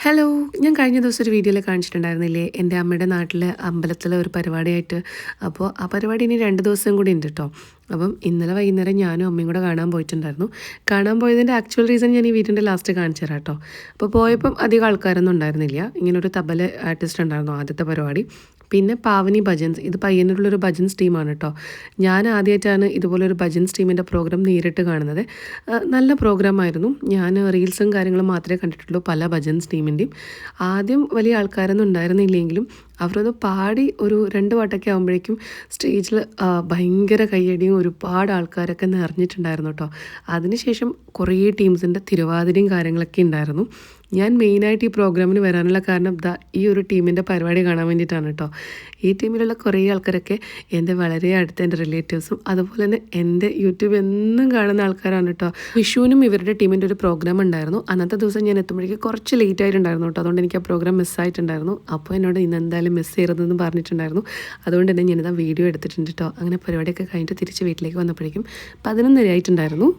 Hello, ഞാൻ കഴിഞ്ഞ ദിവസം ഒരു വീഡിയോയിൽ കാണിച്ചിട്ടുണ്ടായിരുന്നില്ലേ എൻ്റെ അമ്മയുടെ നാട്ടിലെ അമ്പലത്തിലെ ഒരു പരിപാടിയായിട്ട്. അപ്പോൾ ആ പരിപാടി ഇനി 2 ദിവസം കൂടി ഉണ്ട് കേട്ടോ. അപ്പം ഇന്നലെ വൈകുന്നേരം ഞാനും അമ്മയും കൂടെ കാണാൻ പോയിട്ടുണ്ടായിരുന്നു. കാണാൻ പോയതിൻ്റെ ആക്ച്വൽ റീസൺ ഞാൻ ഈ വീഡിയോൻ്റെ ലാസ്റ്റ് കാണിച്ചു തരാം കേട്ടോ. അപ്പോൾ പോയപ്പം അധികം ആൾക്കാരൊന്നും ഉണ്ടായിരുന്നില്ല. ഇങ്ങനൊരു തബല ആർട്ടിസ്റ്റ് ഉണ്ടായിരുന്നു ആദ്യത്തെ പരിപാടി. പിന്നെ പാവനി ഭജൻസ്, ഇത് പയ്യന്നൂരിലുള്ളൊരു ഭജൻസ് ടീമാണ് കേട്ടോ. ഞാൻ ആദ്യമായിട്ടാണ് ഇതുപോലൊരു ഭജൻസ് ടീമിൻ്റെ പ്രോഗ്രാം നേരിട്ട് കാണുന്നത്. നല്ല പ്രോഗ്രാമായിരുന്നു. ഞാൻ റീൽസും കാര്യങ്ങളും മാത്രമേ കണ്ടിട്ടുള്ളൂ പല ഭജൻസ് ടീമിൻ്റെയും. ആദ്യം വലിയ ആൾക്കാരൊന്നും ഉണ്ടായിരുന്നില്ലെങ്കിലും അവരൊന്ന് പാടി ഒരു 2 പാട്ടൊക്കെ ആകുമ്പോഴേക്കും സ്റ്റേജിൽ ഭയങ്കര കയ്യടിയും ഒരുപാട് ആൾക്കാരൊക്കെ നിറഞ്ഞിട്ടുണ്ടായിരുന്നു കേട്ടോ. അതിനുശേഷം കുറേ ടീംസിൻ്റെ തിരുവാതിരയും കാര്യങ്ങളൊക്കെ ഉണ്ടായിരുന്നു. ഞാൻ മെയിനായിട്ട് ഈ പ്രോഗ്രാമിന് വരാനുള്ള കാരണം ഈ ഒരു ടീമിൻ്റെ പരിപാടി കാണാൻ വേണ്ടിയിട്ടാണ് കേട്ടോ. ഈ ടീമിലുള്ള കുറേ ആൾക്കാരൊക്കെ എൻ്റെ വളരെ അടുത്ത എൻ്റെ റിലേറ്റീവ്സും അതുപോലെ തന്നെ എൻ്റെ യൂട്യൂബ് എന്നും കാണുന്ന ആൾക്കാരാണ് കേട്ടോ. വിഷുവിനും ഇവരുടെ ടീമിൻ്റെ ഒരു പ്രോഗ്രാം ഉണ്ടായിരുന്നു. അന്നത്തെ ദിവസം ഞാൻ എത്തുമ്പോഴേക്കും കുറച്ച് ലേറ്റ് ആയിട്ടുണ്ടായിരുന്നു കേട്ടോ. അതുകൊണ്ട് എനിക്ക് ആ പ്രോഗ്രാം മിസ്സായിട്ടുണ്ടായിരുന്നു. അപ്പോൾ എന്നോട് ഇന്ന് എന്തായാലും മിസ് ചെയ്യരുതെന്ന് പറഞ്ഞിട്ടുണ്ടായിരുന്നു. അതുകൊണ്ട് തന്നെ ഞാനിതാ വീഡിയോ എടുത്തിട്ടുണ്ട് കേട്ടോ. അങ്ങനെ പരിപാടിയൊക്കെ കഴിഞ്ഞിട്ട് തിരിച്ച് വീട്ടിലേക്ക് വന്നപ്പോഴേക്കും 11:30 ആയിട്ടുണ്ടായിരുന്നു.